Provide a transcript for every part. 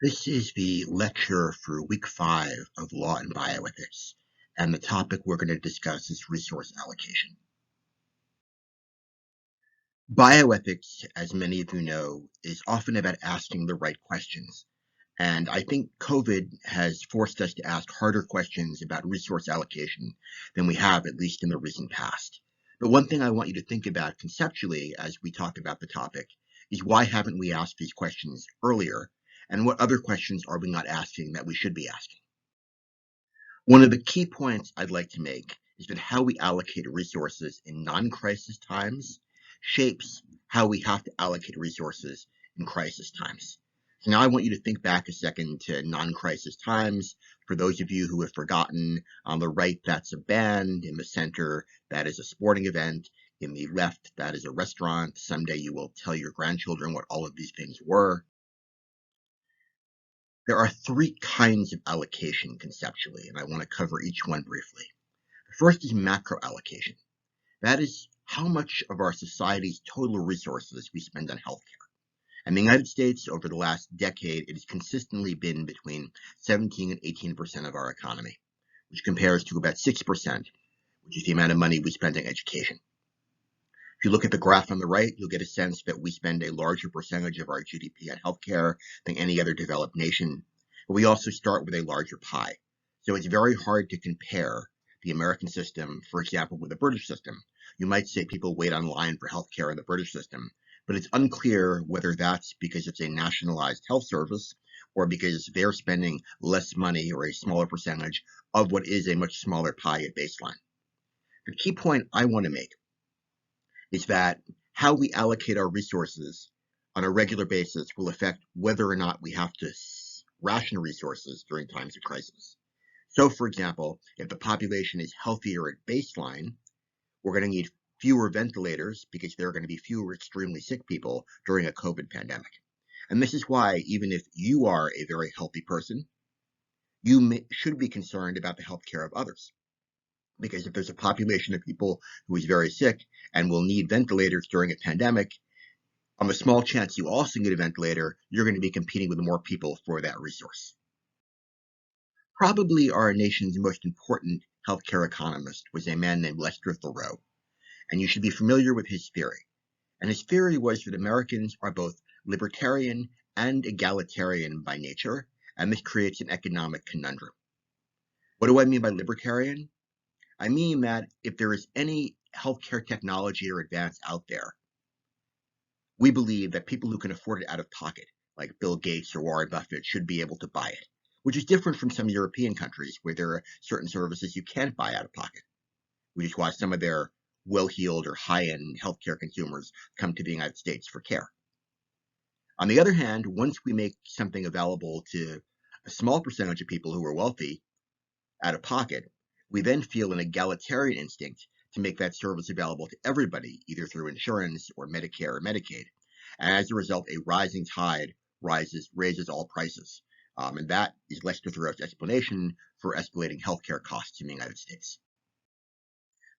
This is the lecture for week 5 of Law and Bioethics, and the topic we're going to discuss is resource allocation. Bioethics, as many of you know, is often about asking the right questions, and I think COVID has forced us to ask harder questions about resource allocation than we have, at least in the recent past. But one thing I want you to think about conceptually as we talk about the topic is why haven't we asked these questions earlier, and what other questions are we not asking that we should be asking? One of the key points I'd like to make is that how we allocate resources in non-crisis times shapes how we have to allocate resources in crisis times. So now I want you to think back a second to non-crisis times. For those of you who have forgotten, on the right, that's a band. In the center, that is a sporting event. In the left, that is a restaurant. Someday you will tell your grandchildren what all of these things were. There are three kinds of allocation conceptually, and I want to cover each one briefly. The first is macro allocation. That is how much of our society's total resources we spend on healthcare. In the United States, over the last decade, it has consistently been between 17 and 18% of our economy, which compares to about 6%, which is the amount of money we spend on education. If you look at the graph on the right, you'll get a sense that we spend a larger percentage of our GDP on healthcare than any other developed nation. But we also start with a larger pie. So it's very hard to compare the American system, for example, with the British system. You might say people wait online for healthcare in the British system, but it's unclear whether that's because it's a nationalized health service or because they're spending less money or a smaller percentage of what is a much smaller pie at baseline. The key point I want to make is that how we allocate our resources on a regular basis will affect whether or not we have to ration resources during times of crisis. So, for example, if the population is healthier at baseline, we're going to need fewer ventilators because there are going to be fewer extremely sick people during a COVID pandemic. And this is why, even if you are a very healthy person, you should be concerned about the health care of others. Because if there's a population of people who is very sick and will need ventilators during a pandemic, on the small chance you also need a ventilator, you're going to be competing with more people for that resource. Probably our nation's most important healthcare economist was a man named Lester Thoreau, and you should be familiar with his theory. And his theory was that Americans are both libertarian and egalitarian by nature, and this creates an economic conundrum. What do I mean by libertarian? I mean that if there is any healthcare technology or advance out there, we believe that people who can afford it out of pocket, like Bill Gates or Warren Buffett, should be able to buy it, which is different from some European countries where there are certain services you can't buy out of pocket, which is why some of their well-heeled or high-end healthcare consumers come to the United States for care. On the other hand, once we make something available to a small percentage of people who are wealthy out of pocket, we then feel an egalitarian instinct to make that service available to everybody, either through insurance or Medicare or Medicaid. And as a result, a rising tide raises all prices. And that is Lester Thoreau's explanation for escalating healthcare costs in the United States.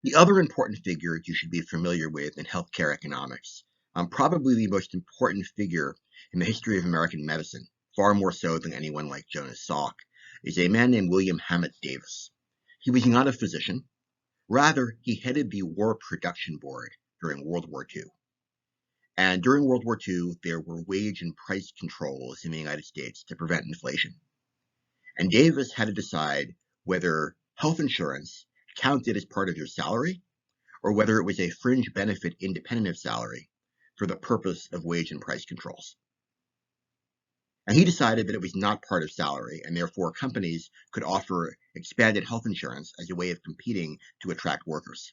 The other important figure you should be familiar with in healthcare economics, probably the most important figure in the history of American medicine, far more so than anyone like Jonas Salk, is a man named William Hammett Davis. He was not a physician. Rather, he headed the War Production Board during World War II. And during World War II, there were wage and price controls in the United States to prevent inflation. And Davis had to decide whether health insurance counted as part of your salary or whether it was a fringe benefit independent of salary for the purpose of wage and price controls. And he decided that it was not part of salary, and therefore companies could offer expanded health insurance as a way of competing to attract workers.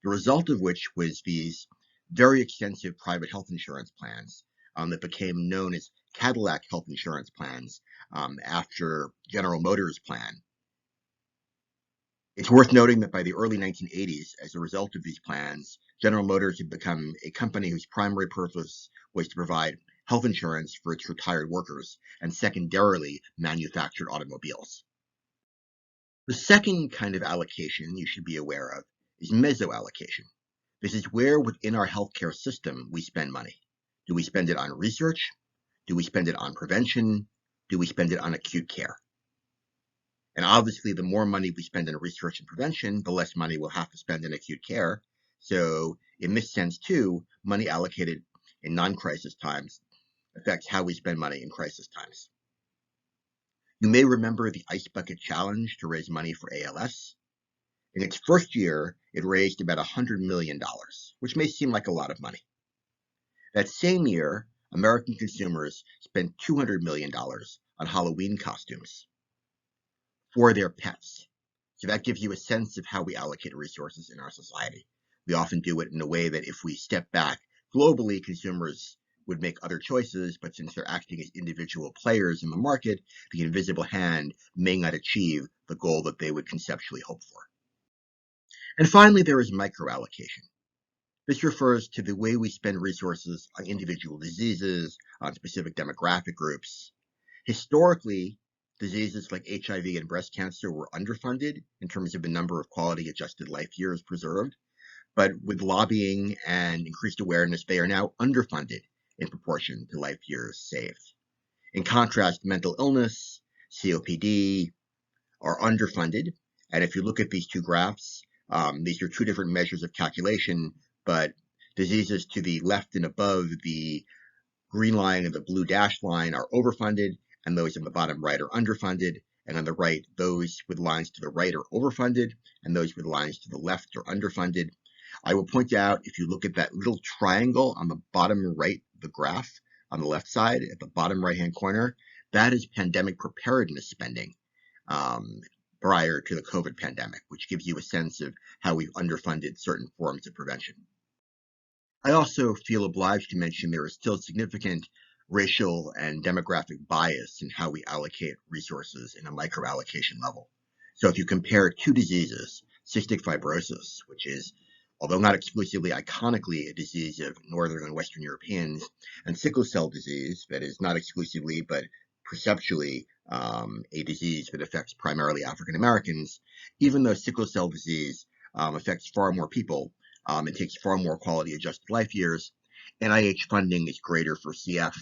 The result of which was these very extensive private health insurance plans that became known as Cadillac health insurance plans after General Motors' plan. It's worth noting that by the early 1980s, as a result of these plans, General Motors had become a company whose primary purpose was to provide health insurance for its retired workers and secondarily manufactured automobiles. The second kind of allocation you should be aware of is mesoallocation. This is where within our healthcare system we spend money. Do we spend it on research? Do we spend it on prevention? do we spend it on acute care? And obviously, the more money we spend in research and prevention, the less money we'll have to spend in acute care. So in this sense, too, money allocated in non-crisis times affects how we spend money in crisis times. You may remember the Ice Bucket Challenge to raise money for ALS. In its first year, it raised about $100 million, which may seem like a lot of money. That same year, American consumers spent $200 million on Halloween costumes for their pets. So that gives you a sense of how we allocate resources in our society. We often do it in a way that if we step back globally, consumers would make other choices, but since they're acting as individual players in the market, the invisible hand may not achieve the goal that they would conceptually hope for. And finally, there is microallocation. This refers to the way we spend resources on individual diseases, on specific demographic groups. Historically, diseases like HIV and breast cancer were underfunded in terms of the number of quality-adjusted life years preserved, but with lobbying and increased awareness, they are now underfunded in proportion to life years saved. In contrast, mental illness, COPD, are underfunded, and if you look at these two graphs, these are two different measures of calculation, but diseases to the left and above the green line and the blue dashed line are overfunded, and those in the bottom right are underfunded. And on the right, those with lines to the right are overfunded, and those with lines to the left are underfunded. I will point out, if you look at that little triangle on the bottom right of the graph, on the left side, at the bottom right-hand corner, that is pandemic preparedness spending prior to the COVID pandemic, which gives you a sense of how we've underfunded certain forms of prevention. I also feel obliged to mention there is still significant racial and demographic bias in how we allocate resources in a microallocation level. So if you compare two diseases, cystic fibrosis, which is, although not exclusively iconically a disease of Northern and Western Europeans, and sickle cell disease, that is not exclusively but perceptually a disease that affects primarily African Americans, even though sickle cell disease affects far more people, it takes far more quality-adjusted life years. NIH funding is greater for CF.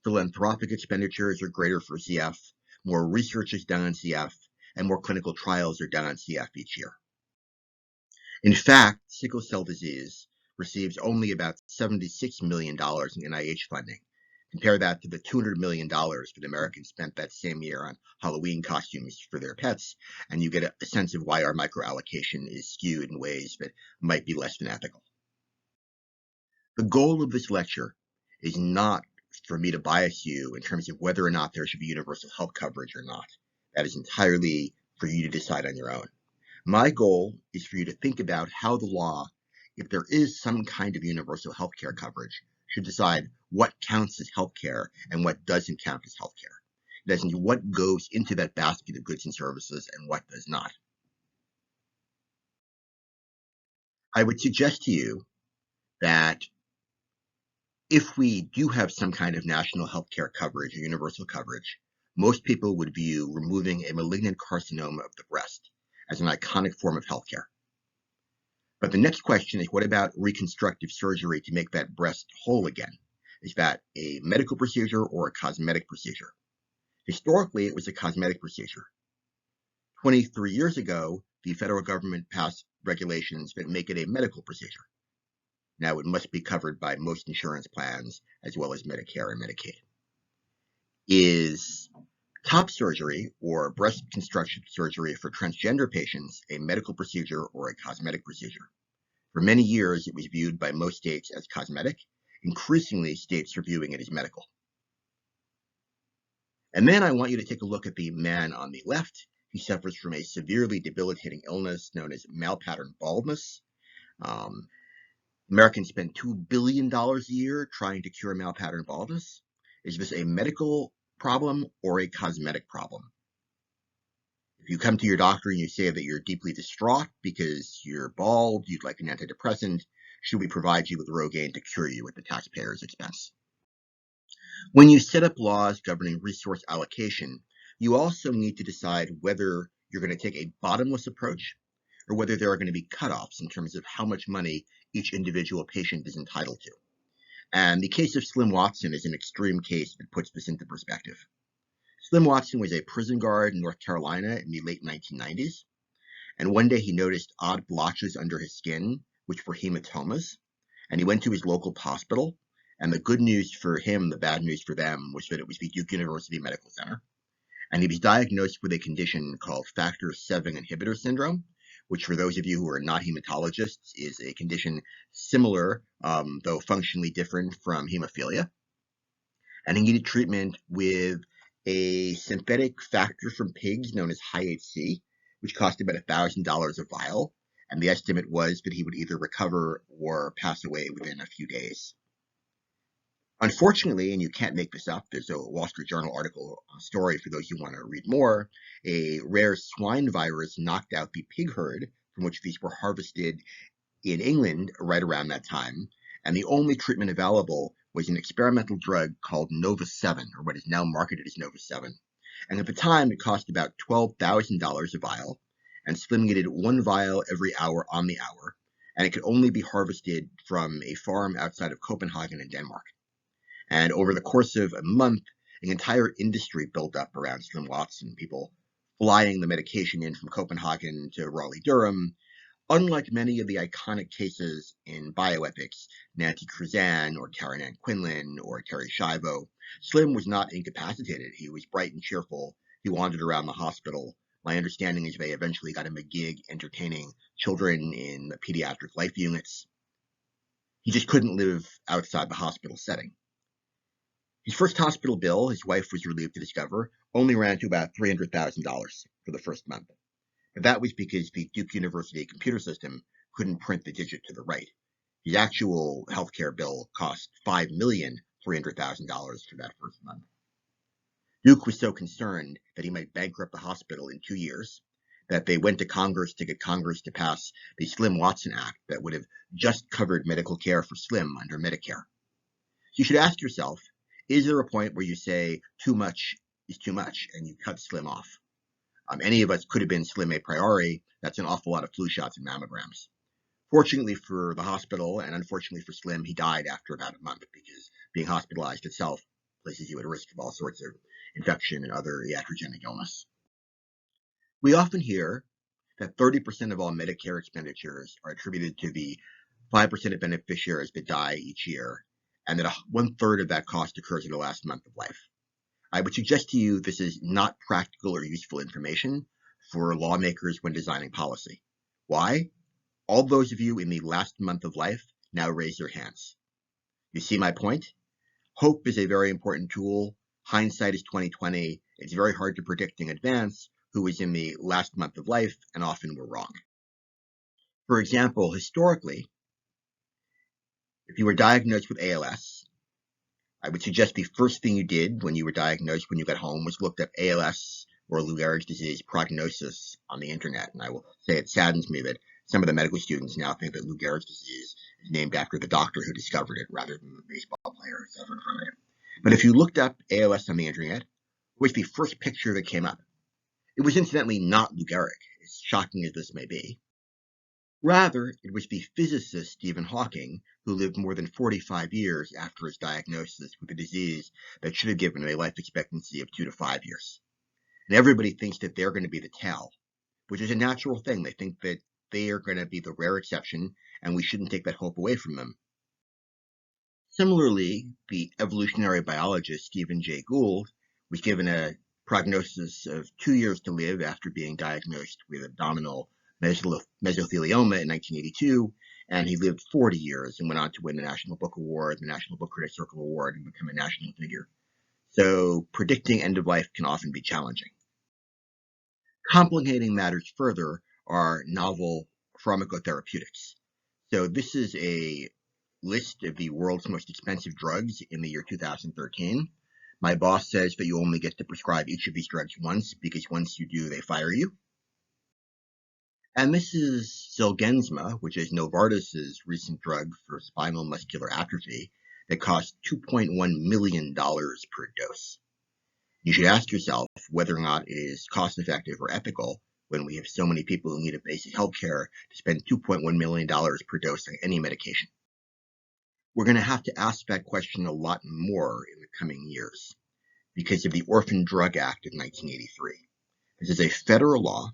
Philanthropic expenditures are greater for CF. More research is done on CF, and more clinical trials are done on CF each year. In fact, sickle cell disease receives only about $76 million in NIH funding. Compare that to the $200 million that Americans spent that same year on Halloween costumes for their pets, and you get a sense of why our microallocation is skewed in ways that might be less than ethical. The goal of this lecture is not for me to bias you in terms of whether or not there should be universal health coverage or not. That is entirely for you to decide on your own. My goal is for you to think about how the law, if there is some kind of universal healthcare coverage, should decide what counts as healthcare and what doesn't count as healthcare. That is, what goes into that basket of goods and services and what does not. I would suggest to you that if we do have some kind of national healthcare coverage or universal coverage, most people would view removing a malignant carcinoma of the breast as an iconic form of healthcare. But the next question is, what about reconstructive surgery to make that breast whole again? Is that a medical procedure or a cosmetic procedure? Historically, it was a cosmetic procedure. 23 years ago, the federal government passed regulations that make it a medical procedure. Now, it must be covered by most insurance plans, as well as Medicare and Medicaid. Is top surgery or breast reconstruction surgery for transgender patients a medical procedure or a cosmetic procedure? For many years, it was viewed by most states as cosmetic. Increasingly, states are viewing it as medical. And then I want you to take a look at the man on the left. He suffers from a severely debilitating illness known as male-pattern baldness. Americans spend $2 billion a year trying to cure male-pattern baldness. Is this a medical problem or a cosmetic problem? If you come to your doctor and you say that you're deeply distraught because you're bald, you'd like an antidepressant, should we provide you with Rogaine to cure you at the taxpayer's expense? When you set up laws governing resource allocation, you also need to decide whether you're going to take a bottomless approach or whether there are going to be cutoffs in terms of how much money each individual patient is entitled to. And the case of Slim Watson is an extreme case that puts this into perspective. Slim Watson was a prison guard in North Carolina in the late 1990s, and one day he noticed odd blotches under his skin, which were hematomas, and he went to his local hospital. And the good news for him, the bad news for them, was that it was the Duke University Medical Center. And he was diagnosed with a condition called factor VII inhibitor syndrome, which for those of you who are not hematologists is a condition similar, though functionally different from hemophilia. And he needed treatment with a synthetic factor from pigs known as high HC, which cost about $1,000 a vial. And the estimate was that he would either recover or pass away within a few days. Unfortunately, and you can't make this up, there's a Wall Street Journal article story for those who want to read more, a rare swine virus knocked out the pig herd from which these were harvested in England right around that time, and the only treatment available was an experimental drug called Nova 7, or what is now marketed as Nova 7. And at the time, it cost about $12,000 a vial, and Slim needed one vial every hour on the hour, and it could only be harvested from a farm outside of Copenhagen in Denmark. And over the course of a month, an entire industry built up around Slim Watson, people flying the medication in from Copenhagen to Raleigh-Durham. Unlike many of the iconic cases in bioethics, Nancy Cruzan or Karen Ann Quinlan or Terry Schiavo, Slim was not incapacitated. He was bright and cheerful. He wandered around the hospital. My understanding is they eventually got him a gig entertaining children in the pediatric life units. He just couldn't live outside the hospital setting. His first hospital bill, his wife was relieved to discover, only ran to about $300,000 for the first month. But that was because the Duke University computer system couldn't print the digit to the right. His actual healthcare bill cost $5,300,000 for that first month. Duke was so concerned that he might bankrupt the hospital in 2 years that they went to Congress to get Congress to pass the Slim Watson Act that would have just covered medical care for Slim under Medicare. You should ask yourself, is there a point where you say too much is too much and you cut Slim off? Any of us could have been Slim a priori. That's an awful lot of flu shots and mammograms. Fortunately for the hospital, and unfortunately for Slim, he died after about a month because being hospitalized itself places you at risk of all sorts of infection and other iatrogenic illness. We often hear that 30% of all Medicare expenditures are attributed to the 5% of beneficiaries that die each year, and that 1/3 of that cost occurs in the last month of life. I would suggest to you this is not practical or useful information for lawmakers when designing policy. Why? All those of you in the last month of life now raise your hands. You see my point? Hope is a very important tool. Hindsight is 20/20. It's very hard to predict in advance who is in the last month of life, and often we're wrong. For example, historically, if you were diagnosed with ALS, I would suggest the first thing you did when you were diagnosed when you got home was looked up ALS or Lou Gehrig's disease prognosis on the internet. And I will say it saddens me that some of the medical students now think that Lou Gehrig's disease is named after the doctor who discovered it rather than the baseball player who suffered from it. But if you looked up ALS on the internet, what was the first picture that came up? It was incidentally not Lou Gehrig, as shocking as this may be. Rather, it was the physicist Stephen Hawking who lived more than 45 years after his diagnosis with a disease that should have given him a life expectancy of 2 to 5 years. And everybody thinks that they're going to be the tail, which is a natural thing. They think that they are going to be the rare exception, and we shouldn't take that hope away from them. Similarly, the evolutionary biologist Stephen Jay Gould was given a prognosis of 2 years to live after being diagnosed with abdominal mesothelioma in 1982, and he lived 40 years and went on to win the National Book Award, the National Book Critics Circle Award, and become a national figure. So predicting end of life can often be challenging. Complicating matters further are novel pharmacotherapeutics. So this is a list of the world's most expensive drugs in the year 2013. My boss says that you only get to prescribe each of these drugs once, because once you do, they fire you. And this is Zolgensma, which is Novartis's recent drug for spinal muscular atrophy that costs $2.1 million per dose. You should ask yourself whether or not it is cost-effective or ethical when we have so many people who need a basic health care to spend $2.1 million per dose on any medication. We're going to have to ask that question a lot more in the coming years. because of the Orphan Drug Act of 1983. This is a federal law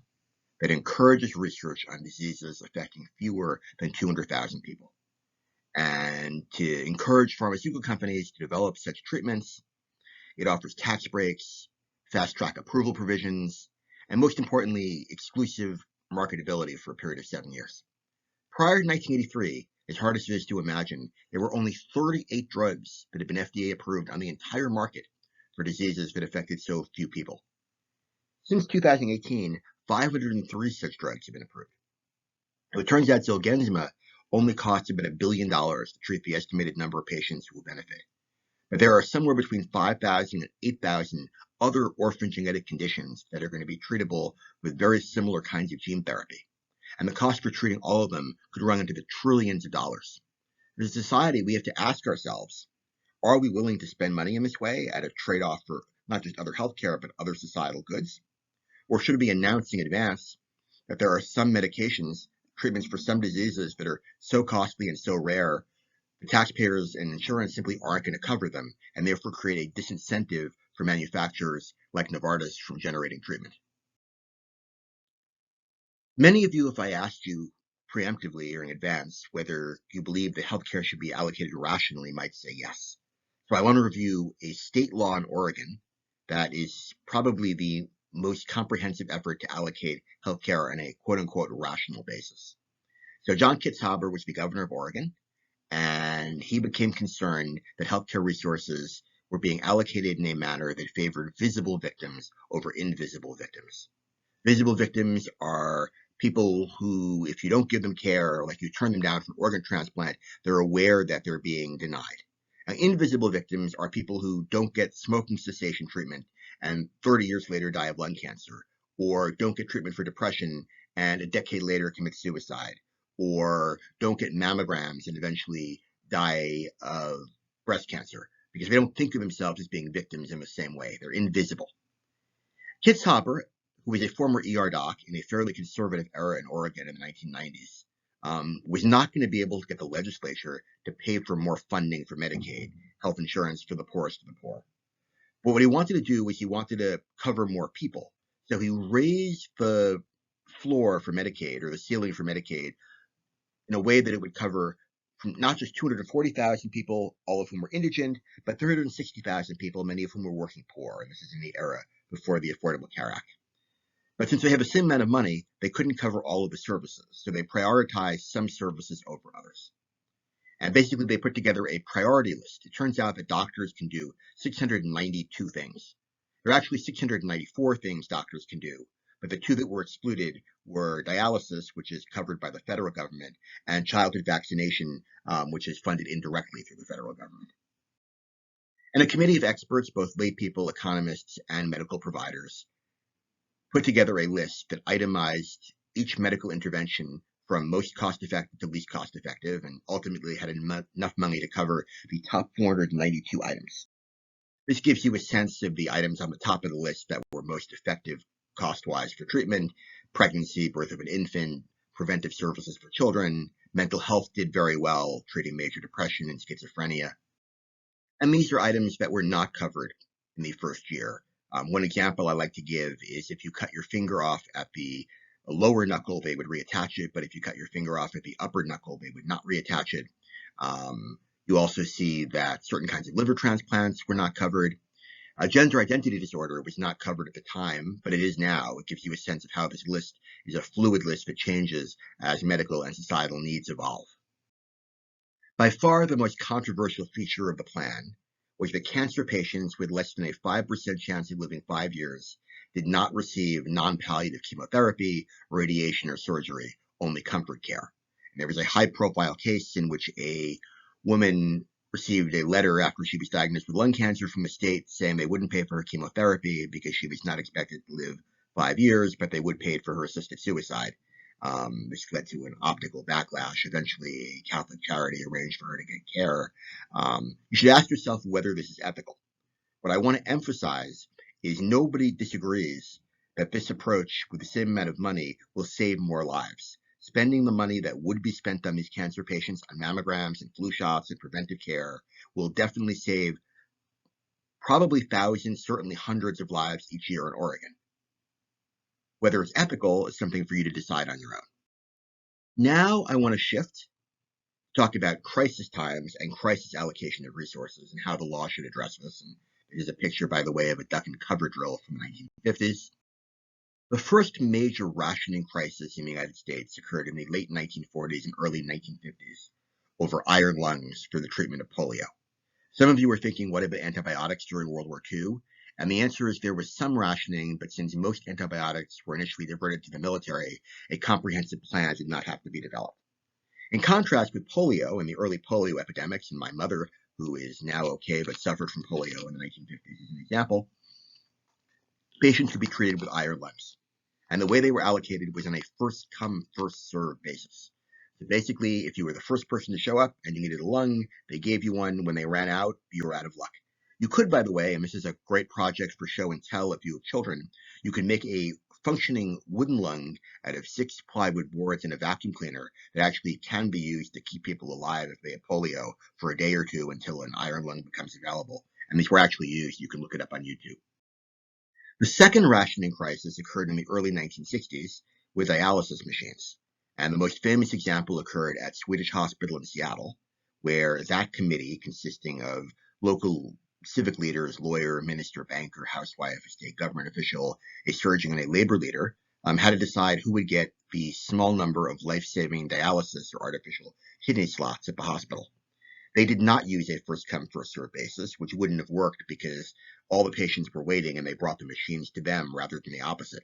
that encourages research on diseases affecting fewer than 200,000 people. And to encourage pharmaceutical companies to develop such treatments, it offers tax breaks, fast-track approval provisions, and most importantly, exclusive marketability for a period of 7 years. Prior to 1983, as hard as it is to imagine, there were only 38 drugs that had been FDA approved on the entire market for diseases that affected so few people. Since 2018, 503 such drugs have been approved. It turns out Zolgensma only costs about $1 billion to treat the estimated number of patients who will benefit. But there are somewhere between 5,000 and 8,000 other orphan genetic conditions that are going to be treatable with very similar kinds of gene therapy. And the cost for treating all of them could run into the trillions of dollars. As a society, we have to ask ourselves, are we willing to spend money in this way at a trade-off for not just other healthcare, but other societal goods? Or should we be announcing in advance that there are some medications, treatments for some diseases that are so costly and so rare, the taxpayers and insurance simply aren't going to cover them, and therefore create a disincentive for manufacturers like Novartis from generating treatment? Many of you, if I asked you preemptively or in advance whether you believe that healthcare should be allocated rationally, might say yes. So I want to review a state law in Oregon that is probably the most comprehensive effort to allocate healthcare on a quote-unquote rational basis. So John Kitzhaber was the governor of Oregon, and he became concerned that healthcare resources were being allocated in a manner that favored visible victims over invisible victims. Visible victims are people who, if you don't give them care, like you turn them down for an organ transplant, they're aware that they're being denied. Now, invisible victims are people who don't get smoking cessation treatment and 30 years later die of lung cancer, or don't get treatment for depression and a decade later commit suicide, or don't get mammograms and eventually die of breast cancer, because they don't think of themselves as being victims in the same way. They're invisible. Kitzhaber, who was a former ER doc in a fairly conservative era in Oregon in the 1990s, was not going to be able to get the legislature to pay for more funding for Medicaid, health insurance for the poorest of the poor. But what he wanted to do was he wanted to cover more people. So he raised the floor for Medicaid, or the ceiling for Medicaid, in a way that it would cover not just 240,000 people, all of whom were indigent, but 360,000 people, many of whom were working poor. And this is in the era before the Affordable Care Act. But since they have the same amount of money, they couldn't cover all of the services. So they prioritized some services over others. And basically, they put together a priority list. It turns out that doctors can do 692 things. There are actually 694 things doctors can do, but the two that were excluded were dialysis, which is covered by the federal government, and childhood vaccination, which is funded indirectly through the federal government. And a committee of experts, both lay people, economists, and medical providers, put together a list that itemized each medical intervention from most cost-effective to least cost-effective, and ultimately had enough money to cover the top 492 items. This gives you a sense of the items on the top of the list that were most effective cost-wise for treatment: pregnancy, birth of an infant, preventive services for children. Mental health did very well, treating major depression and schizophrenia. And these are items that were not covered in the first year. One example I like to give is if you cut your finger off at the lower knuckle, they would reattach it, but if you cut your finger off at the upper knuckle, they would not reattach it. You also see that certain kinds of liver transplants were not covered. Gender identity disorder was not covered at the time, but it is now. It gives you a sense of how this list is a fluid list that changes as medical and societal needs evolve. By far the most controversial feature of the plan was that cancer patients with less than a 5% chance of living 5 years did not receive non-palliative chemotherapy, radiation, or surgery, only comfort care. And there was a high-profile case in which a woman received a letter after she was diagnosed with lung cancer from the state saying they wouldn't pay for her chemotherapy because she was not expected to live 5 years, but they would pay for her assisted suicide. This led to an optical backlash. Eventually, a Catholic charity arranged for her to get care. You should ask yourself whether this is ethical. What I want to emphasize is nobody disagrees that this approach with the same amount of money will save more lives. Spending the money that would be spent on these cancer patients on mammograms and flu shots and preventive care will definitely save probably thousands, certainly hundreds of lives each year in Oregon. Whether it's ethical is something for you to decide on your own. Now I want to shift, talk about crisis times and crisis allocation of resources and how the law should address this. And there's a picture, by the way, of a duck and cover drill from the 1950s. The first major rationing crisis in the United States occurred in the late 1940s and early 1950s over iron lungs for the treatment of polio. Some of you are thinking, what about antibiotics during World War II? And the answer is there was some rationing, but since most antibiotics were initially diverted to the military, a comprehensive plan did not have to be developed. In contrast with polio and the early polio epidemics, and my mother, who is now okay but suffered from polio in the 1950s as an example, patients could be treated with iron lungs. And the way they were allocated was on a first come, first served basis. So basically, if you were the first person to show up and you needed a lung, they gave you one. When they ran out, you were out of luck. You could, by the way, and this is a great project for show and tell if you have children, you can make a functioning wooden lung out of 6 plywood boards and a vacuum cleaner that actually can be used to keep people alive if they have polio for a day or two until an iron lung becomes available. And these were actually used. You can look it up on YouTube. The second rationing crisis occurred in the early 1960s with dialysis machines. And the most famous example occurred at Swedish Hospital in Seattle, where that committee, consisting of local civic leaders, lawyer, minister, banker, housewife, a state government official, a surgeon, and a labor leader, had to decide who would get the small number of life-saving dialysis or artificial kidney slots at the hospital. They did not use a first-come, first-served basis, which wouldn't have worked because all the patients were waiting and they brought the machines to them rather than the opposite.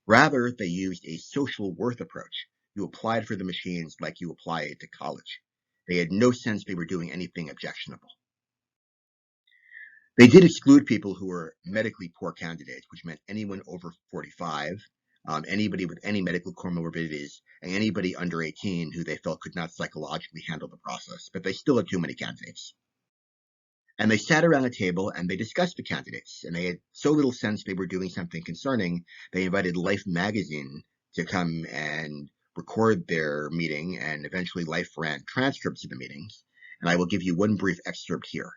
Rather, they used a social worth approach. You applied for the machines like you apply it to college. They had no sense they were doing anything objectionable. They did exclude people who were medically poor candidates, which meant anyone over 45, anybody with any medical comorbidities, and anybody under 18 who they felt could not psychologically handle the process. But they still had too many candidates. And they sat around a table and they discussed the candidates. And they had so little sense they were doing something concerning, they invited Life magazine to come and record their meeting, and eventually Life ran transcripts of the meetings. And I will give you one brief excerpt here.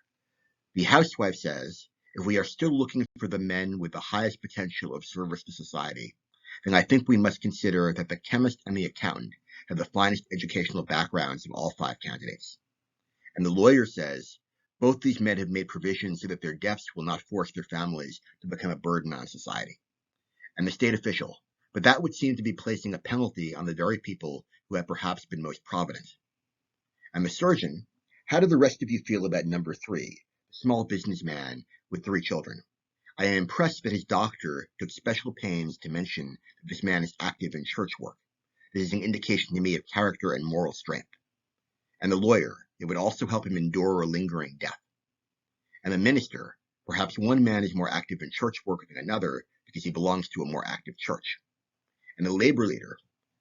The housewife says, if we are still looking for the men with the highest potential of service to society, then I think we must consider that the chemist and the accountant have the finest educational backgrounds of all 5 candidates. And the lawyer says, both these men have made provisions so that their deaths will not force their families to become a burden on society. And the state official, but that would seem to be placing a penalty on the very people who have perhaps been most provident. And the surgeon, how do the rest of you feel about number 3? Small businessman with 3 children. I am impressed that his doctor took special pains to mention that this man is active in church work. This is an indication to me of character and moral strength. And the lawyer, it would also help him endure a lingering death. And the minister, perhaps one man is more active in church work than another because he belongs to a more active church. And the labor leader,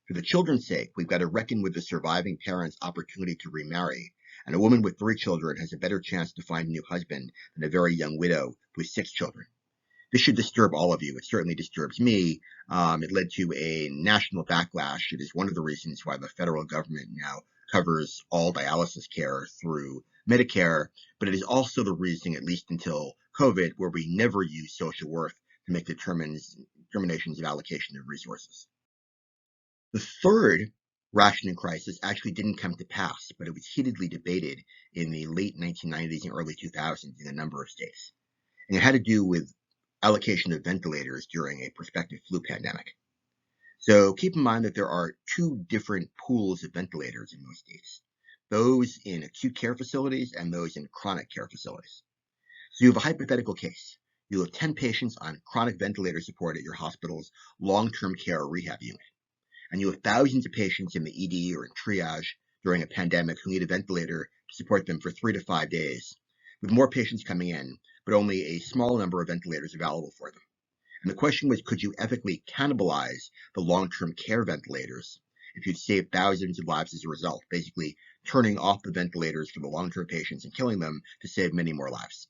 for the children's sake, we've got to reckon with the surviving parent's opportunity to remarry. And a woman with 3 children has a better chance to find a new husband than a very young widow with 6 children. This should disturb all of you. It certainly disturbs me. It led to a national backlash. It is one of the reasons why the federal government now covers all dialysis care through Medicare, but it is also the reason, at least until COVID, where we never use social worth to make determinations of allocation of resources. The third rationing crisis actually didn't come to pass, but it was heatedly debated in the late 1990s and early 2000s in a number of states. And it had to do with allocation of ventilators during a prospective flu pandemic. So keep in mind that there are 2 different pools of ventilators in most states, those in acute care facilities and those in chronic care facilities. So you have a hypothetical case. You have 10 patients on chronic ventilator support at your hospital's long-term care or rehab unit. And you have thousands of patients in the ED or in triage during a pandemic who need a ventilator to support them for 3 to 5 days, with more patients coming in, but only a small number of ventilators available for them. And the question was, could you ethically cannibalize the long-term care ventilators if you'd save thousands of lives as a result, basically turning off the ventilators for the long-term patients and killing them to save many more lives?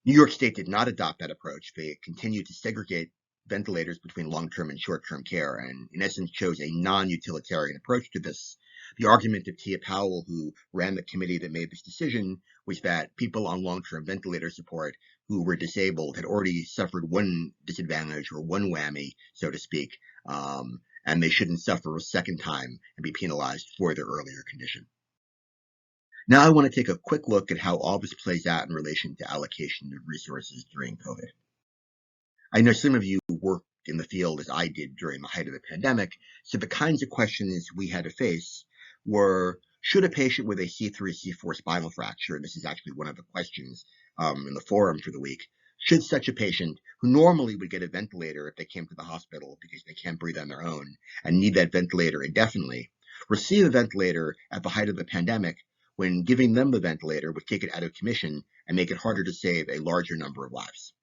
New York State did not adopt that approach. They continued to segregate ventilators between long-term and short-term care, and in essence chose a non-utilitarian approach to this. The argument of Tia Powell, who ran the committee that made this decision, was that people on long-term ventilator support who were disabled had already suffered one disadvantage or one whammy, so to speak, and they shouldn't suffer a second time and be penalized for their earlier condition. Now I want to take a quick look at how all this plays out in relation to allocation of resources during COVID. I know some of you worked in the field as I did during the height of the pandemic, so the kinds of questions we had to face were, should a patient with a C3, C4 spinal fracture, and this is actually one of the questions in the forum for the week, should such a patient, who normally would get a ventilator if they came to the hospital because they can't breathe on their own and need that ventilator indefinitely, receive a ventilator at the height of the pandemic when giving them the ventilator would take it out of commission and make it harder to save a larger number of lives?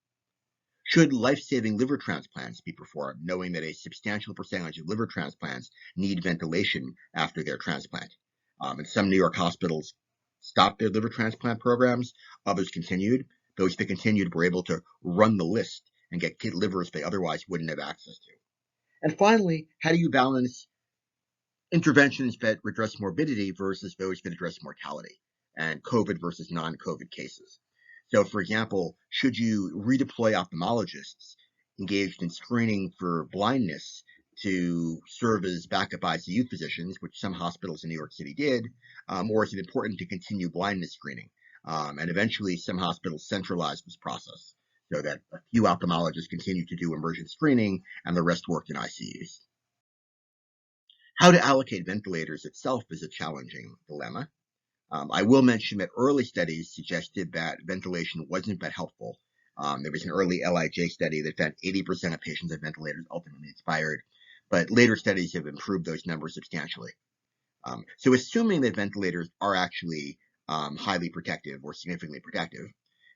Should life-saving liver transplants be performed, knowing that a substantial percentage of liver transplants need ventilation after their transplant? And some New York hospitals stopped their liver transplant programs. Others continued. Those that continued were able to run the list and get kit livers they otherwise wouldn't have access to. And finally, how do you balance interventions that address morbidity versus those that address mortality, and COVID versus non-COVID cases? So, for example, should you redeploy ophthalmologists engaged in screening for blindness to serve as backup ICU physicians, which some hospitals in New York City did, or is it important to continue blindness screening? And eventually, some hospitals centralized this process so that a few ophthalmologists continued to do emergent screening and the rest worked in ICUs. How to allocate ventilators itself is a challenging dilemma. I will mention that early studies suggested that ventilation wasn't that helpful. There was an early LIJ study that found 80% of patients on ventilators ultimately expired, but later studies have improved those numbers substantially. So assuming that ventilators are actually highly protective or significantly protective,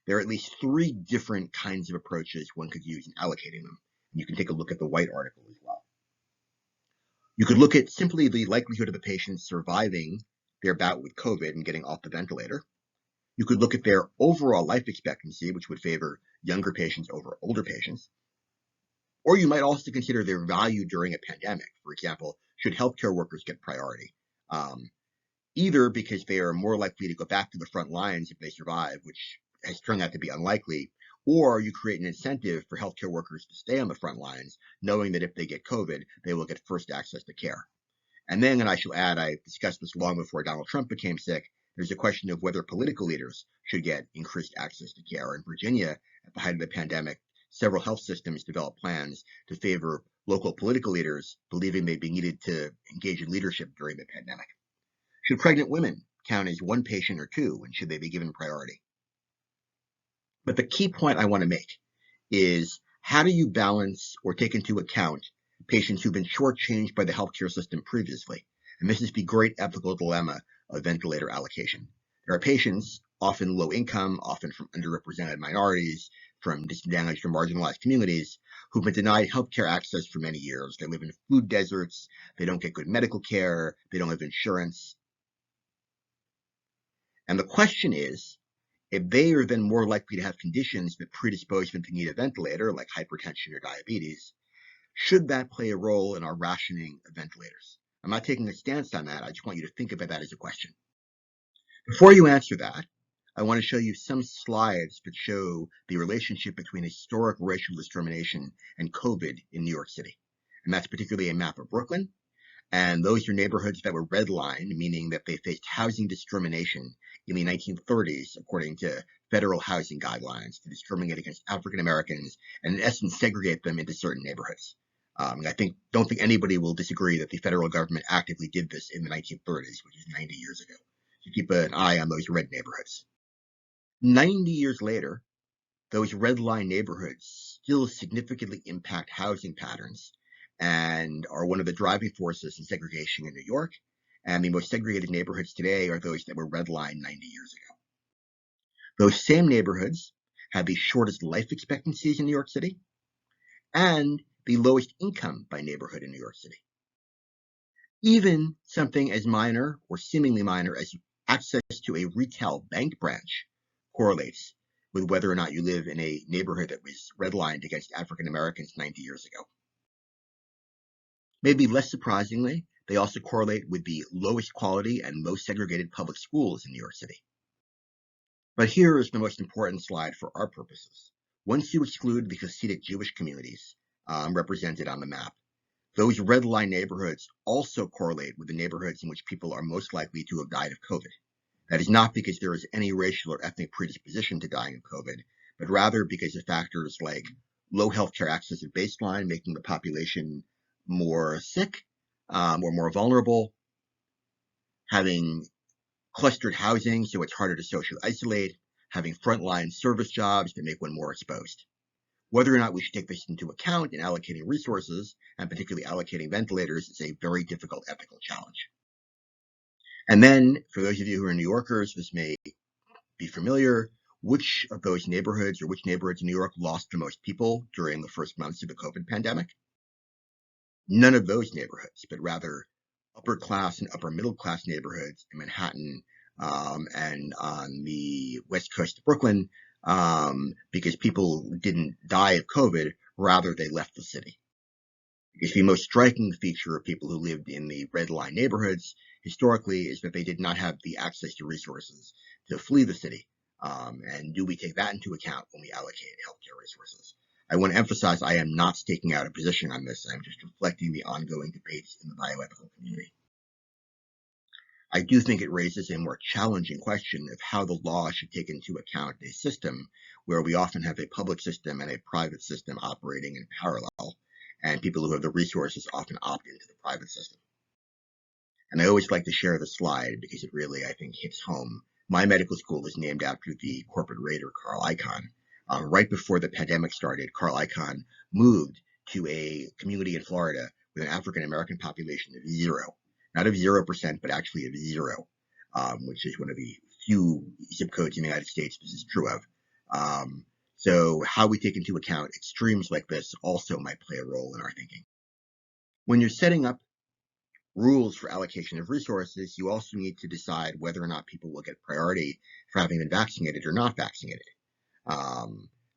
there are at least 3 different kinds of approaches one could use in allocating them. And you can take a look at the White article as well. You could look at simply the likelihood of the patient surviving their bout with COVID and getting off the ventilator. You could look at their overall life expectancy, which would favor younger patients over older patients. Or you might also consider their value during a pandemic. For example, should healthcare workers get priority? Either because they are more likely to go back to the front lines if they survive, which has turned out to be unlikely, or you create an incentive for healthcare workers to stay on the front lines, knowing that if they get COVID, they will get first access to care. And then, and I shall add, I discussed this long before Donald Trump became sick, there's a question of whether political leaders should get increased access to care. In Virginia, at the height of the pandemic, several health systems developed plans to favor local political leaders, believing they'd be needed to engage in leadership during the pandemic. Should pregnant women count as one patient or two, and should they be given priority? But the key point I want to make is, how do you balance or take into account patients who've been shortchanged by the healthcare system previously? And this is the great ethical dilemma of ventilator allocation. There are patients, often low income, often from underrepresented minorities, from disadvantaged or marginalized communities, who've been denied healthcare access for many years. They live in food deserts, they don't get good medical care, they don't have insurance. And the question is, if they are then more likely to have conditions that predispose them to need a ventilator, like hypertension or diabetes, should that play a role in our rationing of ventilators? I'm not taking a stance on that. I just want you to think about that as a question. Before you answer that, I want to show you some slides that show the relationship between historic racial discrimination and COVID in New York City. And that's particularly a map of Brooklyn. And those are neighborhoods that were redlined, meaning that they faced housing discrimination in the 1930s, according to federal housing guidelines, to discriminate against African Americans and in essence segregate them into certain neighborhoods. Don't think anybody will disagree that the federal government actively did this in the 1930s, which is 90 years ago. So keep an eye on those red neighborhoods. 90 years later, those red line neighborhoods still significantly impact housing patterns and are one of the driving forces in segregation in New York. And the most segregated neighborhoods today are those that were redlined 90 years ago. Those same neighborhoods have the shortest life expectancies in New York City and the lowest income by neighborhood in New York City. Even something as minor or seemingly minor as access to a retail bank branch correlates with whether or not you live in a neighborhood that was redlined against African Americans 90 years ago. Maybe less surprisingly, They also correlate with the lowest quality and most segregated public schools in New York City. But here is the most important slide for our purposes. Once you exclude the Hasidic Jewish communities represented on the map, those red line neighborhoods also correlate with the neighborhoods in which people are most likely to have died of COVID. That is not because there is any racial or ethnic predisposition to dying of COVID, but rather because of factors like low healthcare access at baseline, making the population more sick or more vulnerable, having clustered housing so it's harder to socially isolate, having frontline service jobs that make one more exposed. Whether or not we should take this into account in allocating resources, and particularly allocating ventilators, is a very difficult ethical challenge. And then, for those of you who are New Yorkers, this may be familiar. Which of those neighborhoods or which neighborhoods in New York lost the most people during the first months of the COVID pandemic? None of those neighborhoods, but rather upper class and upper middle class neighborhoods in Manhattan and on the west coast of Brooklyn, because people didn't die of COVID, rather they left the city. Because the most striking feature of people who lived in the red line neighborhoods historically is that they did not have the access to resources to flee the city. And do we take that into account when we allocate healthcare resources? I want to emphasize I am not staking out a position on this. I'm just reflecting the ongoing debates in the bioethical community. I do think it raises a more challenging question of how the law should take into account a system where we often have a public system and a private system operating in parallel, and people who have the resources often opt into the private system. And I always like to share the slide because it really, I think, hits home. My medical school is named after the corporate raider Carl Icahn. Right before the pandemic started, Carl Icahn moved to a community in Florida with an African-American population of 0. Not of 0%, but actually of 0, which is one of the few zip codes in the United States this is true of. So how we take into account extremes like this also might play a role in our thinking. When you're setting up rules for allocation of resources, you also need to decide whether or not people will get priority for having been vaccinated or not vaccinated.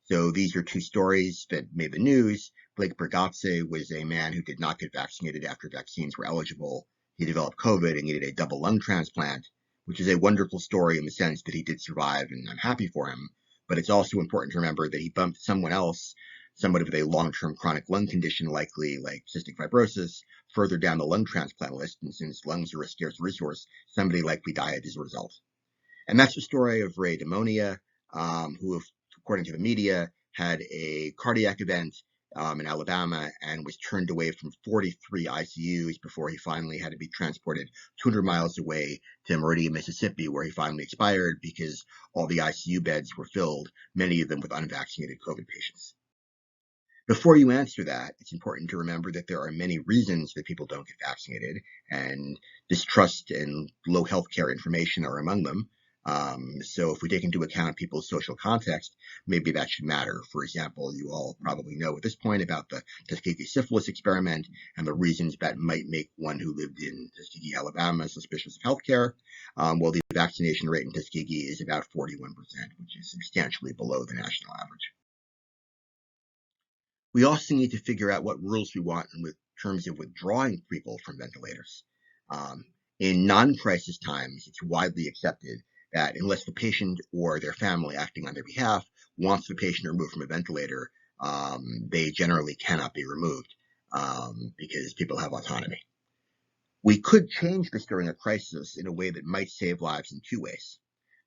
So these are two stories that made the news. Blake Bergatze was a man who did not get vaccinated after vaccines were eligible. He developed COVID and needed a double lung transplant, which is a wonderful story in the sense that he did survive, and I'm happy for him. But it's also important to remember that he bumped someone else, somebody with a long-term chronic lung condition, likely like cystic fibrosis, further down the lung transplant list. And since lungs are a scarce resource, somebody likely died as a result. And that's the story of Ray Demonia, who, according to the media, had a cardiac event in Alabama and was turned away from 43 ICUs before he finally had to be transported 200 miles away to Meridian, Mississippi, where he finally expired because all the ICU beds were filled, many of them with unvaccinated COVID patients. Before you answer that, it's important to remember that there are many reasons that people don't get vaccinated, and distrust and low healthcare information are among them. So if we take into account people's social context, maybe that should matter. For example, you all probably know at this point about the Tuskegee syphilis experiment and the reasons that might make one who lived in Tuskegee, Alabama, suspicious of healthcare. Well, the vaccination rate in Tuskegee is about 41%, which is substantially below the national average. We also need to figure out what rules we want in terms of withdrawing people from ventilators. In non-crisis times, it's widely accepted that unless the patient or their family acting on their behalf wants the patient removed from a ventilator, they generally cannot be removed because people have autonomy. We could change this during a crisis in a way that might save lives in two ways.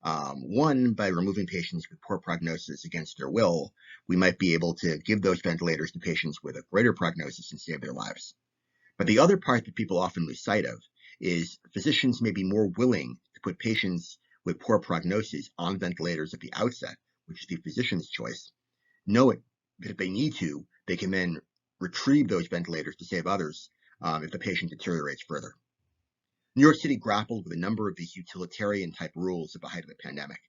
One, by removing patients with poor prognosis against their will, we might be able to give those ventilators to patients with a greater prognosis and save their lives. But the other part that people often lose sight of is physicians may be more willing to put patients with poor prognosis on ventilators at the outset, which is the physician's choice, knowing that if they need to, they can then retrieve those ventilators to save others if the patient deteriorates further. New York City grappled with a number of these utilitarian type rules at the height of the pandemic.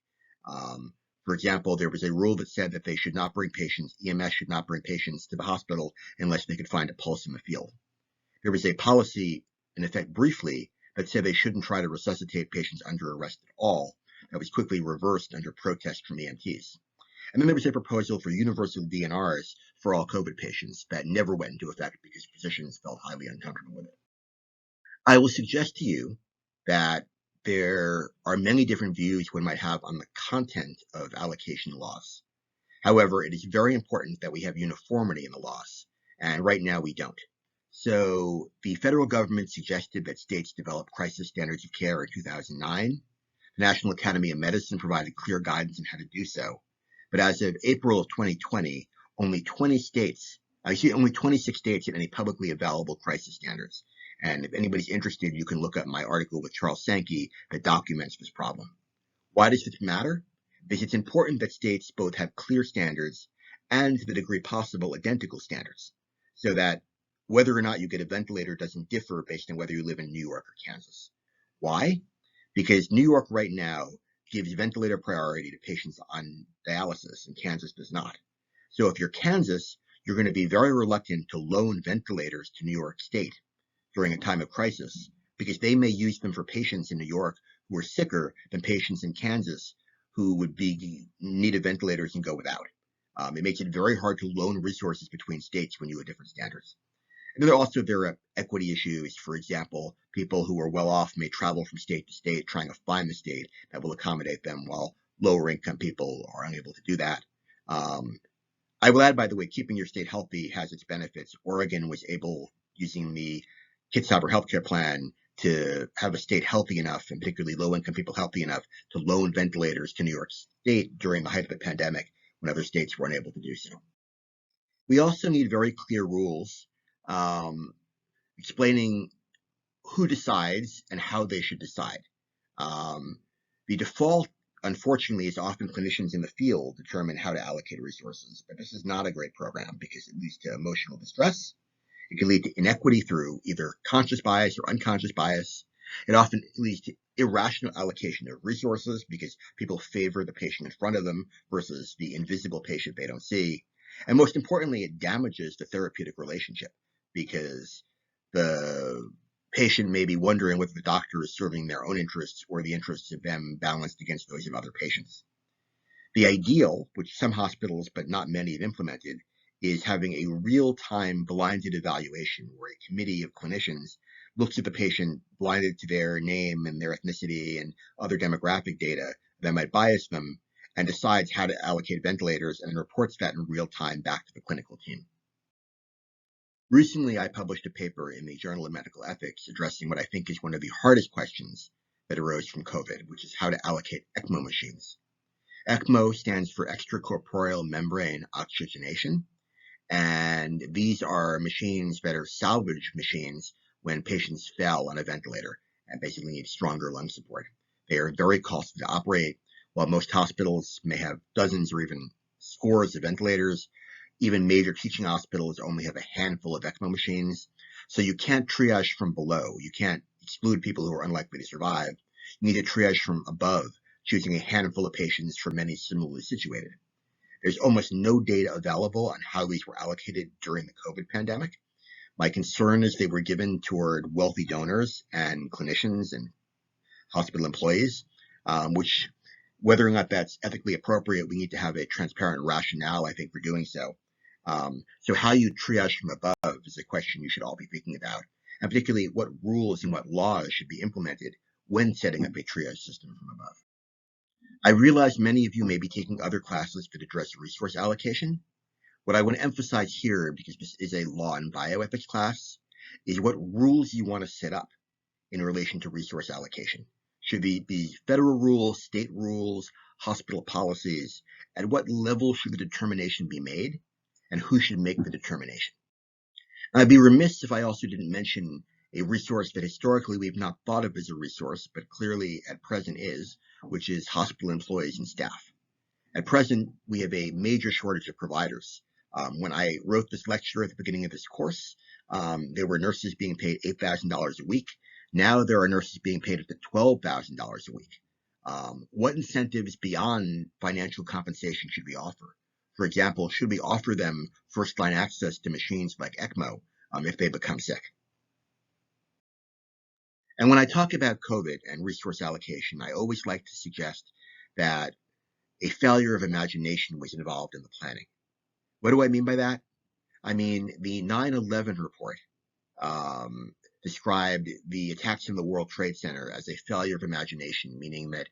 For example, there was a rule that said that they should not bring patients, EMS should not bring patients to the hospital unless they could find a pulse in the field. There was a policy, in effect briefly, that said they shouldn't try to resuscitate patients under arrest at all. That was quickly reversed under protest from EMTs. And then there was a proposal for universal DNRs for all COVID patients that never went into effect because physicians felt highly uncomfortable with it. I will suggest to you that there are many different views one might have on the content of allocation laws. However, it is very important that we have uniformity in the laws, and right now we don't. So the federal government suggested that states develop crisis standards of care in 2009. The National Academy of Medicine provided clear guidance on how to do so. But as of April of 2020, only 26 states had any publicly available crisis standards. And if anybody's interested, you can look up my article with Charles Sankey that documents this problem. Why does this matter? Because it's important that states both have clear standards and, to the degree possible, identical standards, so that whether or not you get a ventilator doesn't differ based on whether you live in New York or Kansas. Why? Because New York right now gives ventilator priority to patients on dialysis, and Kansas does not. So if you're Kansas, you're going to be very reluctant to loan ventilators to New York State during a time of crisis, because they may use them for patients in New York who are sicker than patients in Kansas who would be needed ventilators and go without. It makes it very hard to loan resources between states when you have different standards. And then also there are equity issues. For example, people who are well off may travel from state to state trying to find the state that will accommodate them, while lower income people are unable to do that. I will add, by the way, keeping your state healthy has its benefits. Oregon was able, using the Kitzhaber healthcare plan, to have a state healthy enough, and particularly low-income people healthy enough, to loan ventilators to New York State during the height of the pandemic when other states were unable to do so. We also need very clear rules um, explaining who decides and how they should decide. Um, the default, unfortunately, is often clinicians in the field determine how to allocate resources, but this is not a great program because it leads to emotional distress. It can lead to inequity through either conscious bias or unconscious bias. It often leads to irrational allocation of resources because people favor the patient in front of them versus the invisible patient they don't see. And most importantly, it damages the therapeutic relationship because the patient may be wondering whether the doctor is serving their own interests or the interests of them balanced against those of other patients. The ideal, which some hospitals but not many have implemented, is having a real-time blinded evaluation where a committee of clinicians looks at the patient blinded to their name and their ethnicity and other demographic data that might bias them, and decides how to allocate ventilators and reports that in real time back to the clinical team. Recently, I published a paper in the Journal of Medical Ethics addressing what I think is one of the hardest questions that arose from COVID, which is how to allocate ECMO machines. ECMO stands for extracorporeal membrane oxygenation, and these are machines that are salvage machines when patients fail on a ventilator and basically need stronger lung support. They are very costly to operate. While most hospitals may have dozens or even scores of ventilators, even major teaching hospitals only have a handful of ECMO machines. So you can't triage from below. You can't exclude people who are unlikely to survive. You need to triage from above, choosing a handful of patients from many similarly situated. There's almost no data available on how these were allocated during the COVID pandemic. My concern is they were given toward wealthy donors and clinicians and hospital employees, which, whether or not that's ethically appropriate, we need to have a transparent rationale, I think, for doing so. So how you triage from above is a question you should all be thinking about, and particularly what rules and what laws should be implemented when setting up a triage system from above. I realize many of you may be taking other classes that address resource allocation. What I want to emphasize here, because this is a law and bioethics class, is what rules you want to set up in relation to resource allocation. Should they be federal rules, state rules, hospital policies? At what level should the determination be made? And who should make the determination? I'd be remiss if I also didn't mention a resource that historically we've not thought of as a resource, but clearly at present is, which is hospital employees and staff. At present, we have a major shortage of providers. When I wrote this lecture at the beginning of this course, there were nurses being paid $8,000 a week. Now there are nurses being paid up to $12,000 a week. What incentives beyond financial compensation should we offer? For example, should we offer them first-line access to machines like ECMO if they become sick? And when I talk about COVID and resource allocation, I always like to suggest that a failure of imagination was involved in the planning. What do I mean by that? I mean, the 9/11 report described the attacks on the World Trade Center as a failure of imagination, meaning that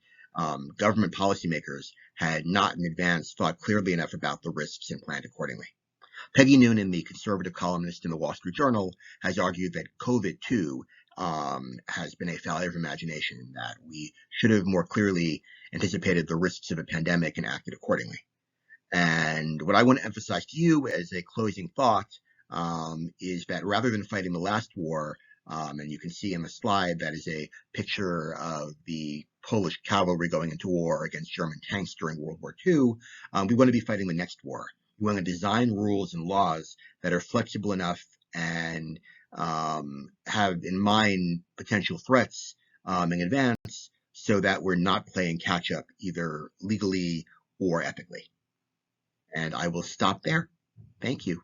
government policymakers had not in advance thought clearly enough about the risks and planned accordingly. Peggy Noonan, the conservative columnist in the Wall Street Journal, has argued that COVID, too, has been a failure of imagination, that we should have more clearly anticipated the risks of a pandemic and acted accordingly. And what I want to emphasize to you as a closing thought is that rather than fighting the last war, and you can see in the slide that is a picture of the Polish cavalry going into war against German tanks during World War II, we want to be fighting the next war. We want to design rules and laws that are flexible enough and have in mind potential threats in advance so that we're not playing catch up either legally or ethically. And I will stop there. Thank you.